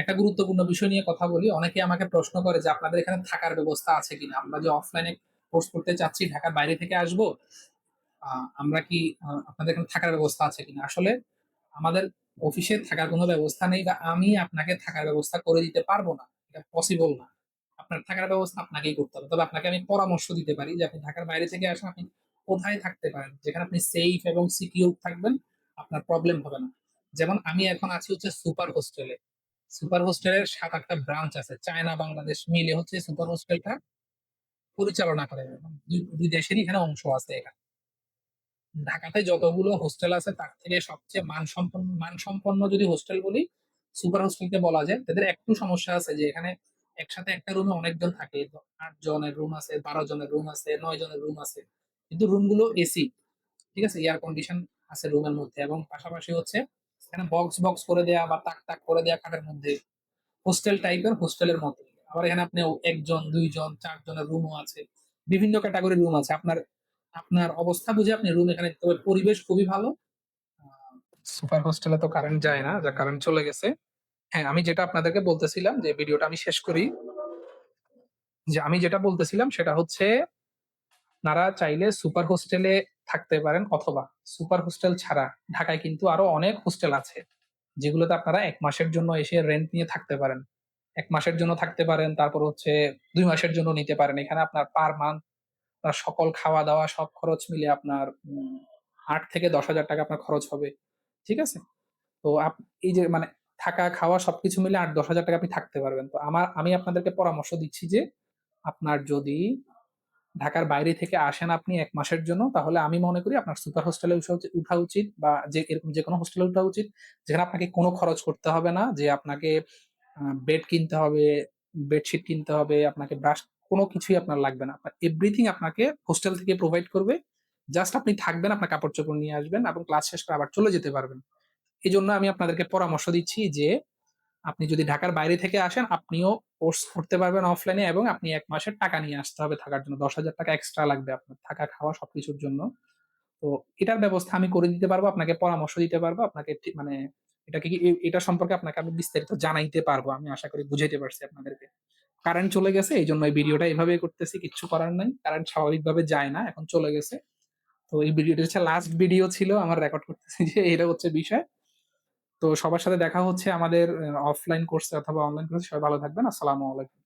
একটা গুরুত্বপূর্ণ বিষয় নিয়ে কথা বলি। অনেকে আমাকে প্রশ্ন করে যে, "আপনাদের এখানে থাকার ব্যবস্থা আছে কিনা? আমরা যে অফলাইনে কোর্স করতে চাচ্ছি, ঢাকার বাইরে থেকে আসবো। আ আমরা কি আপনাদের এখানে থাকার ব্যবস্থা আছে কিনা?" আসলে আমাদের অফিসে থাকার কোনো ব্যবস্থা নেই বা আমি আপনাকে থাকার ব্যবস্থা করে দিতে পারব না। এটা পসিবল না। আপনার থাকার ব্যবস্থা আপনাকেই করতে হবে। তবে আপনাকে আমি পরামর্শ দিতে পারি যে, আপনি ঢাকার বাইরে থেকে আসেন, আপনি কোথায় থাকতে পারেন? যেখানে আপনি সেইফ এবং সিকিউর থাকবেন, আপনার প্রবলেম হবে না। যেমন আমি এখন আছি হচ্ছে সুপার হোস্টেলে। সুপার হোস্টেলের ৭-৮ টা ব্রাঞ্চ আছে। চায়না, বাংলাদেশ মিলে হচ্ছে সুপার হোস্টেলটা পরিচালনা করে এবং ২ দেশেরই এখানে অংশ আছে এখানে। ঢাকাতে যতগুলো হোস্টেল আছে তার থেকে সবচেয়ে মানসম্পন্ন যদি হোস্টেল বলি, সুপার হোস্টেলকে বলা যায়। তাদের একটু সমস্যা আছে যে এখানে একসাথে একটা রুমে অনেকজন থাকে। ৮ জনের রুম আছে, ১২ জনের রুম আছে, ৯ জনের রুম আছে। কিন্তু রুমগুলো এসি, ঠিক আছে? এয়ার কন্ডিশন আছে রুমের মধ্যে এবং পাশাপাশি হচ্ছে এখানে বক্স করে দেয়া বা তাক করে দেয়া খাটের মধ্যে হোস্টেল টাইপের হোস্টেলের মতো। আবার এখানে আপনি ১ জন, ২ জন, ৪ জনের রুমও আছে। বিভিন্ন ক্যাটেগরির রুম আছে। আপনার আপনার অবস্থা বুঝে আপনি রুম এখানে নিতে তবে পরিবেশ খুবই ভালো। আ সুপার হোস্টেলে তো কারেন্ট যায় না, যা কারেন্ট চলে গেছে। হ্যাঁ, আমি যেটা আপনাদেরকে বলতেছিলাম যে ভিডিওটা আমি শেষ করি। যে আমি যেটা বলতেছিলাম সেটা হচ্ছে আপনারা চাইলে সুপার হোস্টেলে থাকতে পারেন অথবা সুপার হোস্টেল ছাড়া ঢাকায় কিন্তু আরো অনেক হোস্টেল আছে। যেগুলোতে আপনারা ১ মাসের জন্য এসে রেন্ট নিয়ে থাকতে পারেন। ১ মাসের জন্য থাকতে পারেন, তারপর হচ্ছে ২ মাসের জন্য নিতে পারেন। এখানে আপনার পার মান্থ সকল খাওয়া-দাওয়া সব খরচ মিলিয়ে আপনার ৳৮,০০০ থেকে ৳১০,০০০ আপনার খরচ হবে। ঠিক আছে? তো এই যে মানে থাকা, খাওয়া সবকিছু মিলে ৳৮,০০০-১০,০০০ আপনি থাকতে পারবেন। তো আমি আপনাদেরকে পরামর্শ দিচ্ছি যে, আপনার যদি ঢাকার বাইরে থেকে আসেন আপনি ১ মাসের জন্য, তাহলে আমি মনে করি আপনার সুপার হোস্টেলে উঠা উচিত বা এরকম যেকোনো হোস্টেলে উঠা উচিত। যেখানে আপনাকে কোনো খরচ করতে হবে না। যে আপনাকে বেড কিনতে হবে, বেডশিট কিনতে হবে, আপনাকে ব্রাশ কোনো কিছুই আপনার লাগবে না। আপনার এভরিথিং আপনাকে হোস্টেল থেকে প্রোভাইড করবে। জাস্ট আপনি থাকবেন, আপনার কাপড়-চোপড় নিয়ে আসবেন এবং ক্লাস শেষ করে আবার চলে যেতে পারবেন। এজন্য আমি আপনাদেরকে পরামর্শ দিচ্ছি যে, আপনি যদি ঢাকার বাইরে থেকে আসেন, আপনিও কোর্স করতে পারবেন অফলাইনে এবং আপনি ১ মাসের টাকা নিয়ে আসতে হবে থাকার জন্য। ৳১০,০০০ এক্সট্রা লাগবে আপনার থাকা, খাওয়া সবকিছুর জন্য। তো এটার ব্যবস্থা আমি করে দিতে পারবো। আপনাকে পরামর্শ দিতে পারবো। আপনাকে মানে এটাকে কি এটা সম্পর্কে আপনাকে আমি বিস্তারিত জানাইতে পারবো। আমি আশা করি বুঝাইতে পারছি আপনাদেরকে। কারেন্ট চলে গেছে এইজন্য এই ভিডিওটা এভাবেই করতেছি। কিচ্ছু করার নাই। কারেন্ট স্বাভাবিকভাবে যায় না। এখন চলে গেছে। তো এই ভিডিওটা হচ্ছে লাস্ট ভিডিও ছিল আমার রেকর্ড করতেছি যে এটা হচ্ছে বিষয়। তো সবার সাথে দেখা হচ্ছে আমাদের অফলাইন কোর্সে অথবা অনলাইন কোর্সে। সবাই ভালো থাকবেন। আসসালামু আলাইকুম।